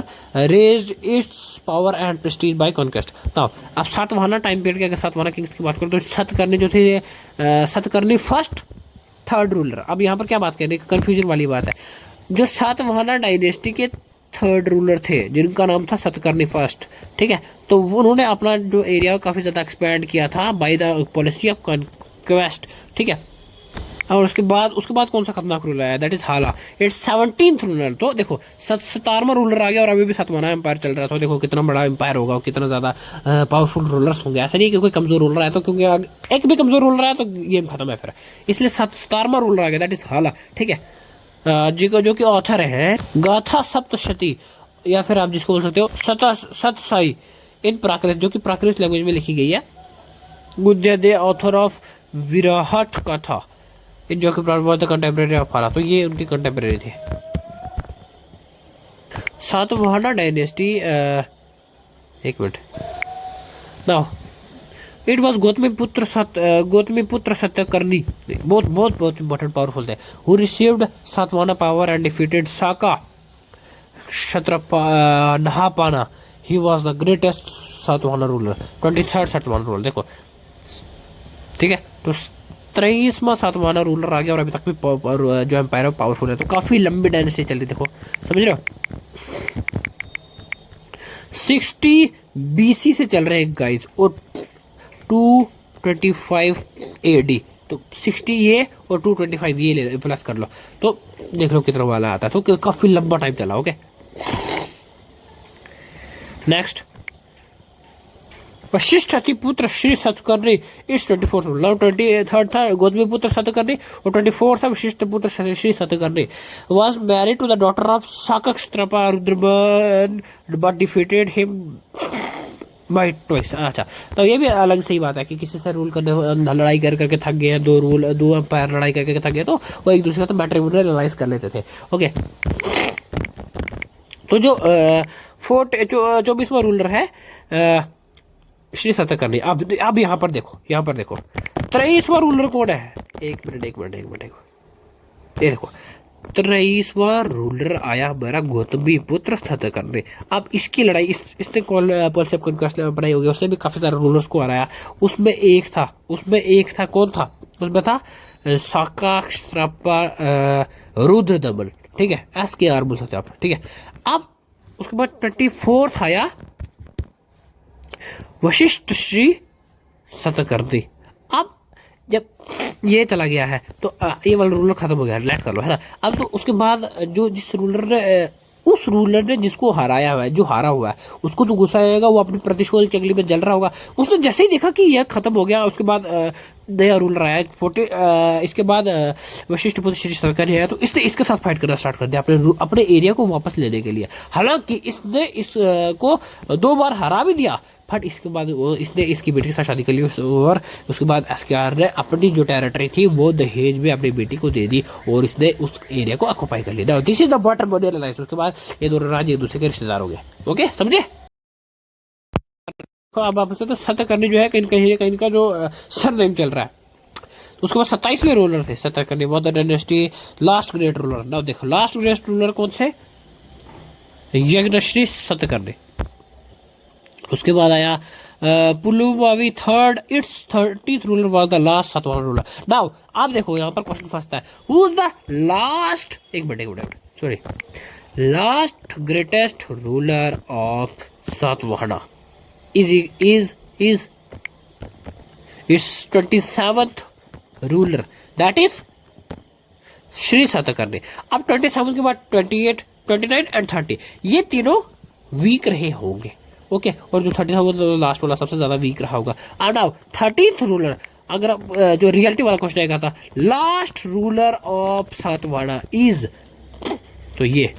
raised its power and prestige by conquest. Now, अब सातवाहना टाइम पीरियड के अगर सातवाहना किंग्स की बात करें, तो सतकर्णी जो थे, सतकर्णी फर्स्ट थर्ड रूलर। अब यहाँ पर क्या बात करें, कंफ्यूजन वाली बात है। जो सातवाहना डायनेस्टी के थर्ड रूलर थे, जिनका नाम था सतकर्णी फर्स्ट, ठीक है, तो उन्होंने अपना जो एरिया काफ़ी ज़्यादा एक्सपैंड किया था by the policy of conquest, ठीक है। और उसके बाद कौन सा खतरनाक रूलर आया, दैट इज हाला, इट्स 17th रूलर। तो देखो 17वां रूलर आ गया, और अभी भी सातवाहना एम्पायर चल रहा था। देखो कितना बड़ा एम्पायर होगा और कितना ज़्यादा पावरफुल रूलर्स होंगे। ऐसा नहीं कि कोई कमजोर रूलर आया, तो क्योंकि एक भी कमजोर रूलर आया तो गेम खत्म है फिर, इसलिए 17वां रूलर आ गया, दैट इज हाला, ठीक है। जो कि ऑथर है गाथा सप्तशती, या फिर आप जिसको बोल सकते हो सतसाई इन प्राकृत, जो कि प्राकृत लैंग्वेज में लिखी गई है। गुद्यादे ऑथर ऑफ विराहट कथा, इन जो कि कंटेम्प्रेरी ऑफ हाला, तो ये उनकी कंटेम्प्रेरी थे। सातवाहना डायनेस्टी, एक minute, now it was Gautamiputra Satakarni, बहुत इंपॉर्टेंट पावरफुल थे, who received Satavahana power and defeated Saka Kshatrapa Nahapana. He was the greatest Satavahana ruler, 23rd Satavahana ruler देखो, ठीक है। तो 23वां सातवाहन रूलर आ गया और अभी तक भी जो एम्पायर है पावरफुल है। तो काफी लंबी डायनेस्टी चल रही, देखो समझ रहे हो। 60 BC से चल रहे हैं गाइस और 225 AD। तो 60 ये और 225 ये ले प्लस कर लो, तो देख लो कितना वाला आता है। तो काफी लंबा टाइम चला। ओके, नेक्स्ट वशिष्ठ के पुत्र श्री सतकर्णी इस 24th रूलर, 23rd था गौतमी पुत्र सतकर्णी और 24th था Vashishtha Putra Shri Satakarni. Was married to the daughter of Shaka Kshatrapa Rudraman but defeated him by twice. अच्छा, तो ये भी अलग सही बात है कि किसी से रूल करने लड़ाई कर करके थक गए हैं, दो एम्पायर लड़ाई करके थक गए, तो वो एक दूसरे का तो मैट्रिमोनियल एलायंस कर लेते थे। ओके, तो जो 24वां रूलर है श्री सतकर्णी। अब यहाँ पर देखो, 23वां रूलर कौन है? एक मिनट, ये देखो 23वां रूलर आया हमारा गौतमी पुत्र सतकर्णी। अब इसकी लड़ाई इसने कॉन्सेप्ट कॉन्क्वेस्ट बनाई होगी, उसने भी काफी सारे रूलर्स को हराया। उसमें एक था कौन था? उसमें था शाकाक्षत्रपा रुद्रदमन, ठीक है, SKR बोल सकते हो आप, ठीक है। अब उसके बाद 24th आया वशिष्ठ श्री सतकर्णी। अब जब ये चला गया है तो ये वाला रूलर खत्म हो गया, लेट कर लो, है ना। अब तो उसके बाद जो उस रूलर ने जिसको हराया हुआ है, जो हारा हुआ है, उसको तो गुस्सा आएगा, वो अपनी प्रतिशोध की अगली में जल रहा होगा। उसने जैसे ही देखा कि यह खत्म हो गया, उसके बाद नया रूलर आया 40, इसके बाद वशिष्ठ पुत्र श्री सतकर्णी आया, तो इसने इसके साथ फाइट करना स्टार्ट कर दिया अपने एरिया को वापस लेने के लिए। हालांकि इसने इसको 2 बार हरा भी दिया, बट इसके बाद इसने इसकी बेटी के साथ शादी कर ली और उसके बाद SKR ने अपनी जो टेरिटरी थी वो दहेज में अपनी बेटी को दे दी और इसने उस एरिया को ऑक्युपाई कर लिया। This is the matrimonial alliance. उसके बाद ये दोनों राज्य एक दूसरे के रिश्तेदार हो गए। ओके, समझे? तो अब आप तो सतकर्णी जो है कहीं का जो सरनेम चल रहा है। तो उसके बाद 27वें रूलर थे Satakarni, Maurya dynasty, last great ruler. Now देखो लास्ट ग्रेट रूलर कौन से? यज्ञश्री सतकर्णी। उसके बाद आया Pulumavi third, it's 30th ruler was the last सातवां रूलर। नाउ आप देखो यहाँ पर क्वेश्चन फंसता है, हु इज द लास्ट, एक minute sorry, last greatest ruler of Satavahana is it's 27th ruler, that is Shri Satakarni. अब 27 के बाद 28, 29 एंड 30 ये तीनों वीक रहे होंगे। ओके, और जो 30 था वो लास्ट वाला सबसे ज्यादा वीक रहा होगा। अब नाउ 30th रूलर, अगर जो रियलिटी वाला क्वेश्चन आएगा था last ruler of Satavahana is, तो ये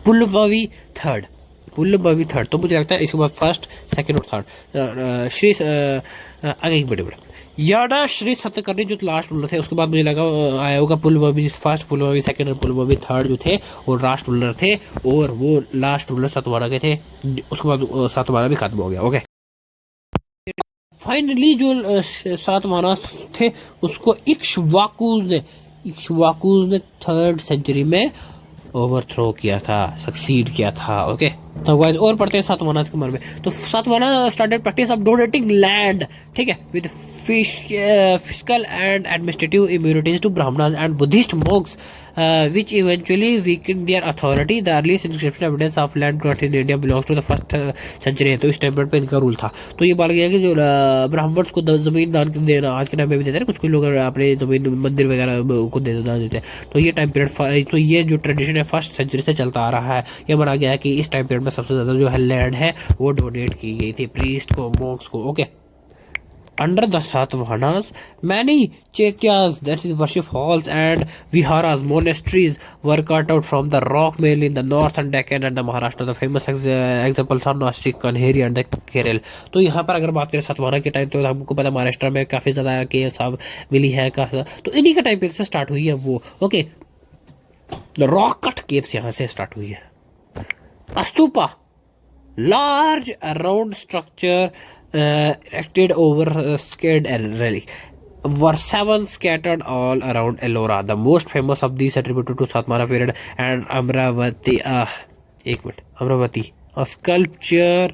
पुलमावी थर्ड। तो मुझे लगता है इसके बाद फर्स्ट, सेकंड और थर्ड श्री आगे बड़े याडा श्री सतकर्णी जो लास्ट रूलर थे। उसके बाद मुझे लगा आया होगा पुलमावी फर्स्ट, पुलमावी सेकंड और पुलमावी थर्ड जो थे वो लास्ट रूलर थे और वो लास्ट रूलर सातवाहना के थे। उसके बाद सातवाहना भी खत्म हो गया। ओके, फाइनली जो सातवाहना थे उसको इक्ष्वाकुज ने 3rd सेंचुरी में ओवरथ्रो किया था, सक्सीड किया था। ओके, तो गाइस और पढ़ते हैं सातवाहना के बारे में। तो Satavahana started practice of donating land, ठीक है, with fiscal and administrative immunities to Brahmanas and Buddhist monks, which eventually weakened their authority. The earliest inscription evidence of land growth in India belongs to the 1st century है। तो इस time पे इनका rule था। तो ये बात गया कि जो ब्राह्मण्स को जमीन दान देना आज के टाइम पे भी देते हैं, कुछ लोग अपने जमीन मंदिर वगैरह को दान देते हैं। तो ये टाइम पीरियड, तो ये जो ट्रेडिशन है 1st सेंचुरी से चलता आ रहा है। ये माना गया है कि इस टाइम पीरियड में सबसे ज्यादा जो है लैंड है वो डोनेट की गई थी प्रीस्ट को, मोक्स को। Okay, under the Satavahanas, many chaikyas, that is worship halls, and viharas, monasteries were cut out from the rock, mainly in the north and Deccan and the Maharashtra. The famous examples are Nashik, Kanheri and the Kerala. तो यहाँ पर अगर बात करें सातवाहना के time, तो हमको पता महाराष्ट्र में काफी ज्यादा केव्स सब मिली है, तो इन्हीं का टाइम पीरियड से स्टार्ट हुई है वो। ओके, रॉक कट केव्स यहाँ से स्टार्ट हुई है। Stupa, large round structure erected over scared relic, were 7 scattered all around Ellora. The most famous of these attributed to Satmara period and Amravati. एक minute, Amravati, a sculpture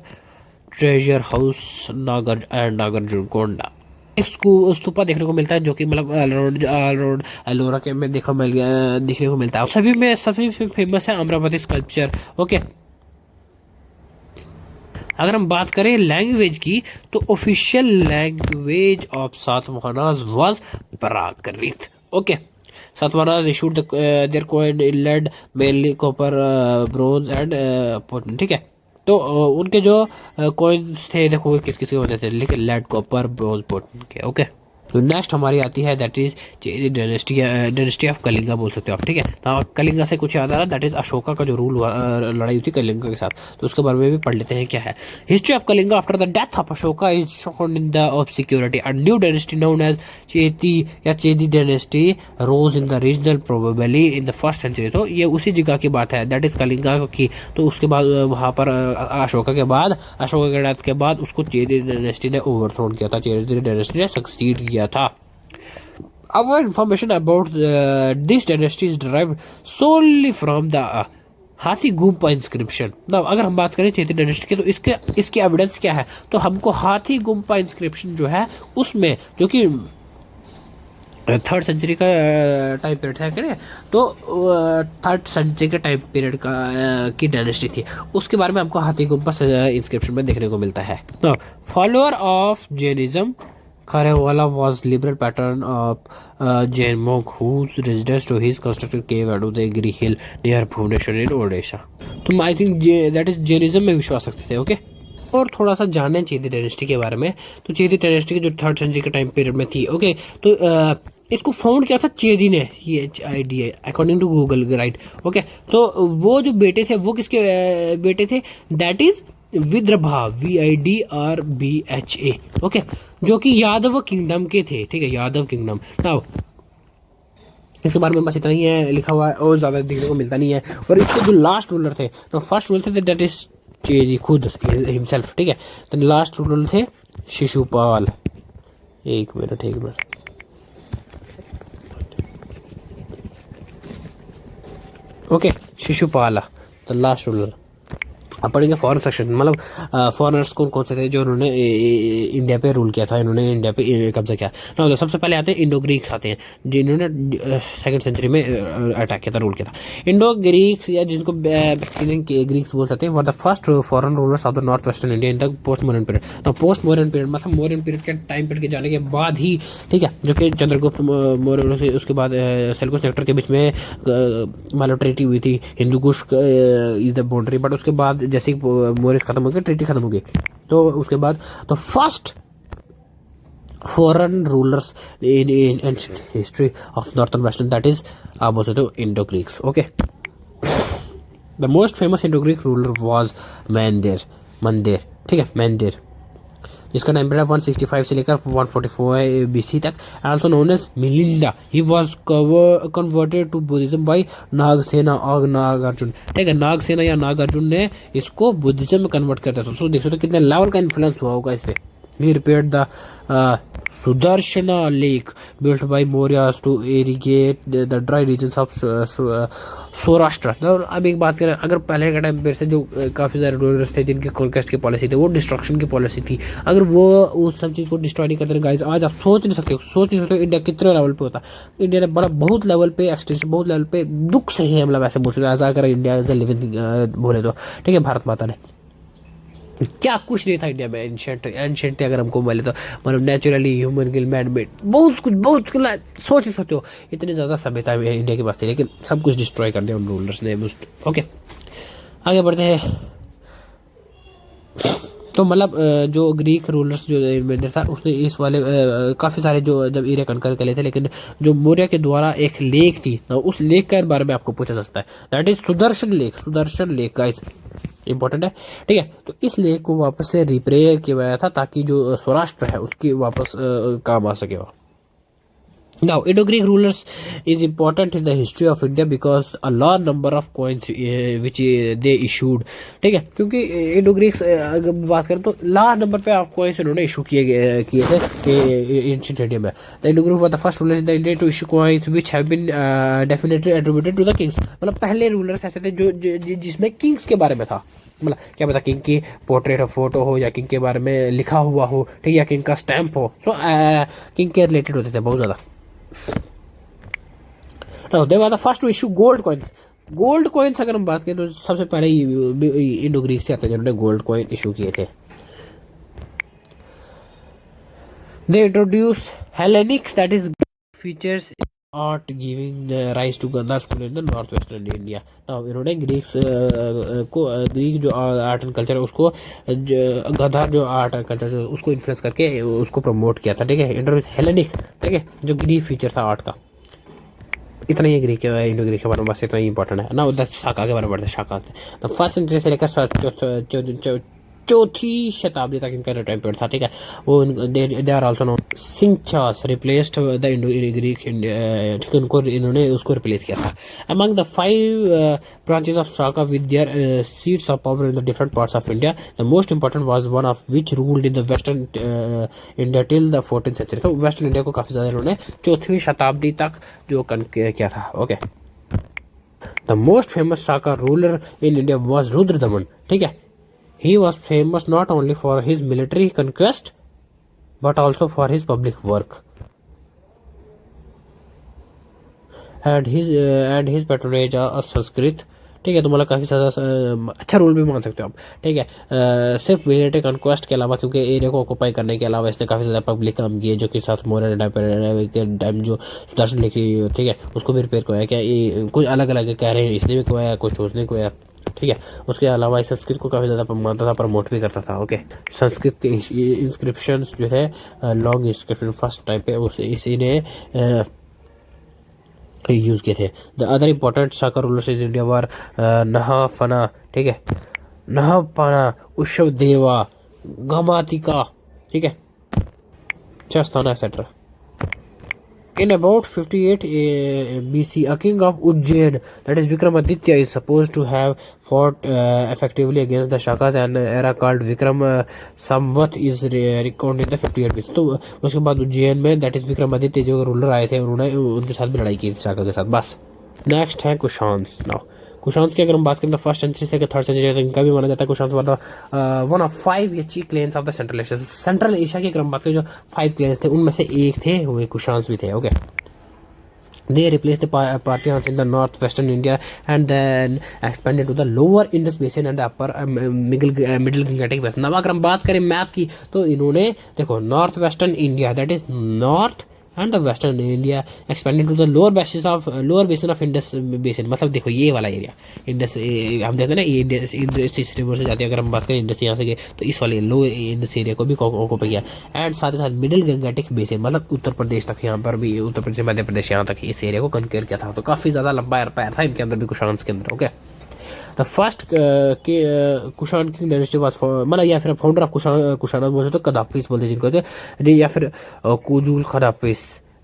treasure house Nagarjunakonda. एक स्तूपा देखने को मिलता है जो कि मतलब रोड एलोरा के में देखने को मिलता है। सभी में सभी फेमस है अमरावती स्कल्पचर। ओके, अगर हम बात करें लैंग्वेज की तो official language of Satavahanas was Prakrit. Okay, Satavahanas issued their coin in lead mainly copper bronze and ठीक है। तो उनके जो कॉइन्स थे देखो किस किस के होते थे, लेकिन लेड कॉपर ब्रोंज पोर्टन के। ओके, तो नेक्स्ट हमारी आती है that is dynasty of Kalinga बोल सकते हो आप। ठीक है, तो कलिंगा से कुछ याद आ रहा, दैट इज अशोका का जो रूल हुआ, लड़ाई हुई थी कलिंगा के साथ, तो उसके बारे में भी पढ़ लेते हैं क्या है। History of Kalinga after the death of Ashoka is shown in the obscurity. A new dynasty known as Cheti या Chedi dynasty rose in the regional probably in the first century. तो ये उसी जगह की बात है, दैट इज कलिंगा की। तो उसके बाद वहाँ पर अशोका के डेथ के बाद उसको चेदी डायनेस्टी ने ओवरथ्रोन किया था, चेदी डायनेस्टी ने सक्सीड किया था। Our information about this dynasty is derived solely from the हाथी गुम्पा इंस्क्रिप्शन। नाउ अगर हम बात करें चेती डायनेस्टी की तो इसके एविडेंस क्या है, तो हमको हाथी गुम्पा इंस्क्रिप्शन जो है उसमें, जो कि 3rd सेंचुरी का टाइम पीरियड था क्या, तो 3rd सेंचुरी के टाइम पीरियड का की डायनेस्टी थी, उसके बारे में हमको हाथी गुम्पा इंस्क्रिप्शन में देखने को मिलता है। तो follower of Jainism Kharevala was liberal patron of Jain monk whose residence to his constructed cave at Udayagiri hill near Bhubaneswar in Odisha। तो I think that is Jainism में विश्वास रखते थे। ओके, और थोड़ा सा जाने चेदी डायनेस्टी के बारे में। तो चेदी डायनेस्टी की जो 3rd सेंचुरी के टाइम पीरियड में थी। ओके, तो इसको फाउंड किया था चेदी ने, CHIDI according to Google right. Okay, तो वो जो बेटे थे वो किसके बेटे थे, that is Vidarbha VIDRBHA। Okay, जो कि यादव किंगडम के थे। ठीक है, यादव किंगडम। नाउ इसके बारे में बस इतना ही है लिखा हुआ है और ज़्यादा देखने को मिलता नहीं है। और इसके जो लास्ट रूलर थे, तो फर्स्ट रूलर थे दैट इज चेदी खुद हिमसेल्फ। ठीक है, तो लास्ट रूलर थे शिशुपाल। एक minute okay, Shishupal the last ruler. अब पढ़ेंगे फॉरेन सेक्शन, मतलब फॉरेनर्स कौन से थे जो उन्होंने इंडिया पे रूल किया था, इन्होंने इंडिया पे कब्जा किया ना। तो सबसे पहले आते हैं इंडो ग्रीक्स आते हैं, जिन्होंने 2nd सेंचुरी में अटैक किया था, रूल किया था। इंडो ग्रीक्स या जिनको ग्रीक्स बोल सकते हैं, वर the first foreign rulers of the north western India in the post modern period. तो पोस्ट मॉडर्न पीरियड मतलब मॉडर्न पीरियड के टाइम पीरियड के जाने के बाद ही, ठीक है, जो कि चंद्रगुप्त मौर्य उसके बाद सेल्यूकस नेक्टर के बीच में मतलब ट्रीटी हुई थी, Hindu Kush is the boundary. But उसके बाद जैसे मौर्य खत्म हो गया, ट्रीटी खत्म हो गई, तो उसके बाद तो first foreign rulers in ancient history of northern western that is आप बोल सकते हो Indo Greeks. Okay, the most famous Indo Greek ruler was Menander. ठीक है, मंदेर, जिसका टाइम पीरियड 165 से लेकर 144 BC तक, also known as Milinda. He was converted to Buddhism by Nagasena और नागार्जुन। ठीक है, नागसेना या नागार्जुन ने इसको बुद्धिज्म में कन्वर्ट कर दिया। तो देखो तो कितने लेवल का इन्फ्लुएंस हुआ होगा इस पे। He repaired the Sudarshana lake built by Mauryas to irrigate the dry regions of Saurashtra. और अब एक बात करें, अगर पहले के टाइम पे से जो काफ़ी सारे रूलर्स थे जिनके कॉन्क्वेस्ट की पॉलिसी थी, वो डिस्ट्रक्शन की पॉलिसी थी, अगर वो उस सब चीज़ को डिस्ट्रॉय नहीं करते गाइस, आज आप सोच नहीं सकते इंडिया कितने लेवल पे होता। इंडिया ने बड़ा बहुत लेवल पे एक्सटेंशन, बहुत लेवल पे दुख से है, मतलब ऐसे बोल सकते ऐसा अगर इंडिया एज ए लिविंग बोले तो। ठीक है, भारत माता ने क्या कुछ नहीं था इंडिया में एंशिएंट अगर हमको बोले तो, मतलब naturally human Gill man made बहुत कुछ सोच नहीं सकते हो, इतनी ज़्यादा सभ्यता इंडिया के पास थी, लेकिन सब कुछ डिस्ट्रॉय कर दिया उन रूलर्स ने। ओके, आगे बढ़ते हैं। तो मतलब जो ग्रीक रूलर्स जो इन्वेंटर था उसने इस वाले काफ़ी सारे जो जब एरिया कनकर कर लेते, लेकिन जो मौर्य के द्वारा एक लेक थी ना, उस लेक के बारे में आपको पूछा जा सकता है, that is Sudarshan lake guys, important है। ठीक है, तो इस लेक को वापस से रिपेयर किया गया था ताकि जो सौराष्ट्र है उसकी वापस काम आ सके। Now, Indo-Greek rulers is important in the history of India because a large number of coins which they issued, ठीक है, क्योंकि इंडो ग्रीक्स अगर बात करें तो लार्ज नंबर पे आप कॉइन्स इन्होंने इशू किए थे एंशिएंट इंडिया में। The Indo Greek were the first ruler in the India to issue coins which have been definitely attributed to the kings. मतलब पहले रूलर्स ऐसे थे जो जिसमें किंग्स के बारे में था। मतलब क्या पता किंग की पोर्ट्रेट फोटो हो या किंग के बारे में लिखा हुआ हो, ठीक है, या किंग का स्टैम्प हो। सो किंग के रिलेटेड होते थे बहुत ज़्यादा। तो they was the first to issue gold coins. Gold coins अगर हम बात करें तो सबसे पहले इंडो ग्रीक से आते हैं जिन्होंने गोल्ड कॉइन इशू किए थे। They introduce Hellenics that is features art giving rise to Gandhar school in the northwestern India। now इन्होंने ग्रीक्स को ग्रीक जो आर्ट एंड कल्चर है उसको गांधार जो आर्ट एंड कल्चर उसको इन्फ्लुएंस करके उसको प्रमोट किया था, ठीक है। इंट्रोड्यूस हेलेनिक, ठीक है, जो ग्रीक फीचर था आर्ट का। इतना ही ग्रीक इंडो ग्रीक के बारे में बस इतना ही इंपॉर्टेंट है ना। उधर शाका के बारे में पढ़ते हैं। शाका तो फर्स्ट सेंचुरी से लेकर चौथी शताब्दी तक इनका टाइम पीरियड था, ठीक है। वो दे आर आल्सो नोन सिंचास रिप्लेस्ड द इंडो ग्रीक, ठीक है, उनको इन्होंने उसको रिप्लेस किया था। Among the 5 branches of Shaka with their seats of power in the different parts of India, the most important was one of which ruled in the western India till the 14th century. तो western India को काफ़ी ज़्यादा इन्होंने 4वीं शताब्दी तक जो किया था, okay. The most famous Shaka ruler in India was Rudradaman, ठीक है। He was famous not only for his military conquest but also for his public work and his patronage of Sanskrit, ठीक है। तो मतलब काफ़ी ज़्यादा अच्छा रोल भी मान सकते हो आप, ठीक है। सिर्फ मिलिट्री कन्क्वेस्ट के अलावा, क्योंकि एरिया को ऑक्यूपाई करने के अलावा इसने काफ़ी ज़्यादा पब्लिक काम किए, जो कि साथ मौर्य के टाइम जो सुदर्शन लिखी, ठीक है, उसको भी रिपेयर करवाया। क्या कुछ अलग अलग कह रहे हैं, इसने भी करवाया, कुछ उसने करवाया, ठीक है। उसके अलावा इस संस्कृत को काफ़ी ज़्यादा मानता था, प्रमोट भी करता था, ओके। संस्कृत के इंस्क्रिप्शन जो है लॉन्ग इंस्क्रिप्शन फर्स्ट टाइप है, उसे इसी ने यूज़ किए थे। The other important Shaka rulers in India were Nahapana, ठीक है, नहापाना, उशव देवा, गमातिका, ठीक है, Chastana etcetera. In about 58 BC, a king of Ujjain, that is Vikramaditya, is supposed to have fought effectively against the Shakas, and era called Vikram Samvat is recounted in the 58 BC। तो उसके बाद उज्जैन में that is Vikramaditya जो ruler आए थे, उन्होंने उनके साथ भी लड़ाई की थी शाका के साथ, बस। नेक्स्ट है कुशान्स। नाउ कुशान्स की अगर हम बात करें तो फर्स्ट सेंचुरी से 3rd सेंचुरी तक इनका भी माना जाता है। कुशान्स वाला one of 5 Aichi clans of the central Asia. Central Asia की अगर हम बात करें जो 5 क्लेन्स थे उनमें से एक थे वो कुशान्स भी थे, okay. They replaced the Parthians in the northwestern India and then expanded to the lower Indus basin and the upper middle Gangetic basin। अब अगर हम बात करें मैप की तो इन्होंने देखो north western India, that is north and the western India expanded to the lower basin of Indus basin. मतलब देखो ये वाला एरिया इंडस, हम देखते हैं ना ये इंडस रिवर से जाती है। अगर हम बात करें इंडस यहाँ से गए तो इस वाले लो इंडस एरिया को भी ऑक्यूपाई किया, एंड साथ ही साथ मिडिल गंगेटिक बेसिन मतलब उत्तर प्रदेश तक, यहाँ पर भी उत्तर प्रदेश मध्य प्रदेश यहाँ तक इस एरिया को कन्क्वेयर किया था। तो काफ़ी ज़्यादा लंबा एम्पायर था इनके अंदर भी, कुशान्स के अंदर, okay. The first Kushan king dynasty was मतलब या फिर फाउंडर ऑफ कुशाना बोलते तो कदाफिस बोलते जिनको, या फिर Kujula Kadphises.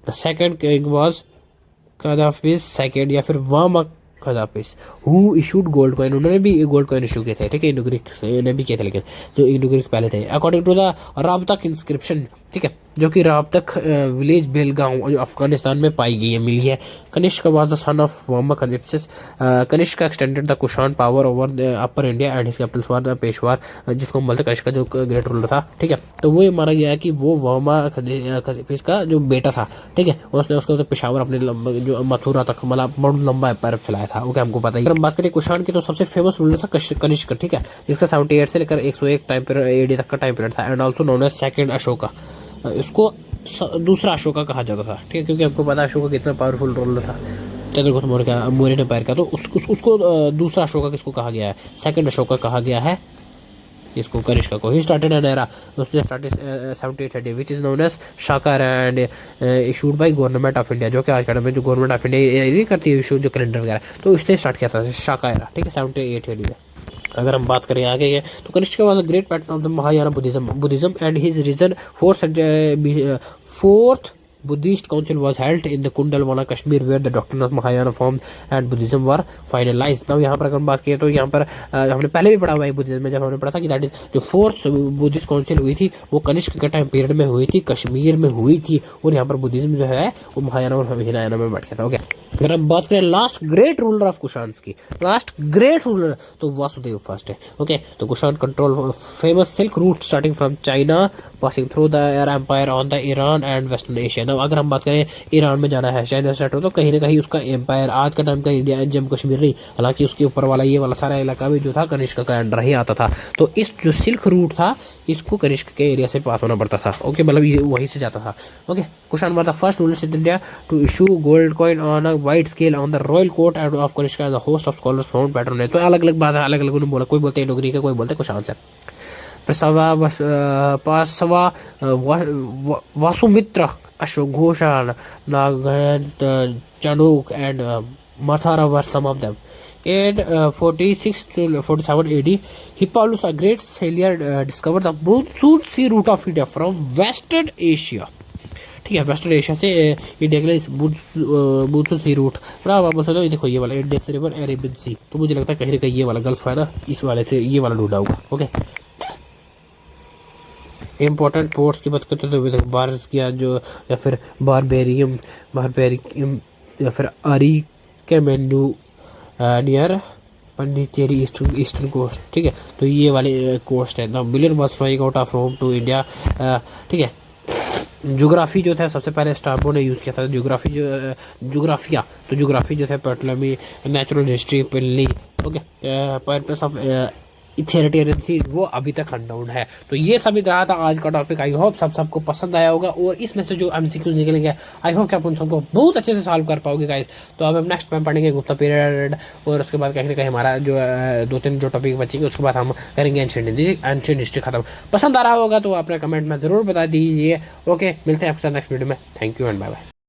The second king was Kadphises second, या फिर Vima Kadphises who issued gold coin. उन्होंने भी गोल्ड कॉइन इशू किए थे, ठीक है, इंडो ग्रीक से इन्हें भी किए थे, लेकिन जो इंडो ग्रीक पहले थे। अकॉर्डिंग टू द राबतक इंस्क्रिप्शन, ठीक है, जो कि राबतक विलेज बेलगांव जो अफगानिस्तान में पाई गई है, मिली है। Kanishka was the son of Vima Kadphises. Kanishka extended the Kushan power over the upper India and his capitals were the Peshawar, जिसको हम बोलते हैं कनिष्क जो ग्रेट रूलर था, ठीक है। तो वो ये माना गया है कि वो वामा कनिप्सिस का जो बेटा था, ठीक है, उसने उसको पेशावर अपने जो मथुरा तक मतलब बहुत लंबा एम्पायर फैलाया था, ओके, हमको पता ही। अगर हम बात करें कुशान की तो सबसे फेमस रूलर था कनिष्क, ठीक है, जिसका 78 से लेकर 101 टाइम पीरियड एडी तक का टाइम पीरियड था, and also known as second Ashoka. इसको दूसरा अशोका कहा जाता था, ठीक है, क्योंकि आपको पता है अशोका कितना पावरफुल रूलर था चंद्रगुप्त मौर्य ने पैर का। तो उसको दूसरा अशोका किसको कहा गया है, सेकंड अशोका कहा गया है इसको, कनिष्क को। ही स्टार्टेड एन एरा, उसने started 78 AD which is known as Shaka and issued by government of India, जो कि आज के टाइम में जो गवर्नमेंट ऑफ इंडिया ये करती है इशू जो कैलेंडर वगैरह, तो इसने स्टार्ट किया था शाका एरा, ठीक है, 78 AD में। अगर हम बात करें आगे ये तो Kanishka was a great pattern of the Mahayana Buddhism and his region 4th Buddhist council was held in the Kundalwana, Kashmir, where the doctrine of Mahayana form and Buddhism were finalized. Now यहाँ पर अगर हम बात करें तो यहाँ पर हमने पहले भी पढ़ा हुआ है बुद्धिज्म में, जब हमने पढ़ा था कि दैट इज जो फोर्थ बुद्धिस्ट काउंसिल हुई थी वो कनिष्क के टाइम पीरियड में हुई थी, कश्मीर में हुई थी, और यहाँ पर बुद्धिज्म जो है वो महायाना और हिनायाना में बैठ गया था। ओके, अगर हम बात करें last great ruler of Kushan की, लास्ट ग्रेट रूलर तो वासुदेव फर्स्ट है। ओके, तो Kushan control famous silk route starting from China passing through the empire on the Iran and western Asia. ना अगर हम बात करें ईरान में जाना है चाइना स्टार्ट हो, तो कहीं ना कहीं उसका एम्पायर आज का टाइम का इंडिया जम्मू कश्मीर नहीं, हालांकि उसके ऊपर वाला ये वाला सारा इलाका भी जो था कनिष्क का अंडर ही आता था। तो इस जो सिल्क रूट था इसको कनिष्क के एरिया से पास होना पड़ता था। ओके, मतलब ये वहीं से जाता था। Okay, Kushan were the first ruler in India to issue gold coin on a wide scale on the royal court and of Kanishka and the host of scholars found pattern है। तो अलग अलग बात है, अलग अलग उन्होंने बोला, कोई बोलते हैं डोगरी का, कोई बोलते हैं कुशान से। पासवा वासुमित्र अशोक घोषाल नागयंत चाणूक and Mathara were some of them. In 46 to 47 AD, Hippalus, a great sailor, discovered the monsoon sea route of India from Western Asia. ठीक है, वेस्टर्न एशिया से इंडिया के लिए monsoon सी रूट आप बोल सकते हो। देखो ये वाला इंडस रिवर, अरेबियन सी, तो मुझे लगता है कहीं ना कहीं ये वाला गल्फ है ना, इस वाले से ये वाला ढूंढा होगा। ओके, इम्पोर्टेंट पोर्ट्स की बात करते हैं तो बार्स किया जो, या फिर बारबेरियम या फिर Arikamedu near Pondicherry eastern coast. ठीक है, तो ये वाले कोस्ट है। The million was flying out of Rome to India. ठीक है, ज्योग्राफी जो था सबसे पहले स्ट्रैबो ने यूज़ किया था। ज्योग्राफिया तो ज्योग्राफी जो था Ptolemy, natural history Pliny. Okay, Periplus of Erythraean sea वो अभी तक अननोन है। तो ये सभी रहा था आज का टॉपिक। आई होप सबको पसंद आया होगा, और इसमें से जो एमसीक्यूज निकलेंगे आई होप कि आप उन सबको बहुत अच्छे से सॉल्व कर पाओगे गाइस। तो अब हम नेक्स्ट में पढ़ेंगे गुप्ता पीरियड, और उसके बाद कहीं ना कहीं हमारा जो 2-3 जो टॉपिक बचेंगे उसके बाद हम करेंगे एंशिएंट हिस्ट्री खत्म। पसंद आ रहा होगा तो अपने कमेंट में ज़रूर बता दीजिए। ओके, मिलते हैं आपके साथ नेक्स्ट वीडियो में। Thank you and bye bye.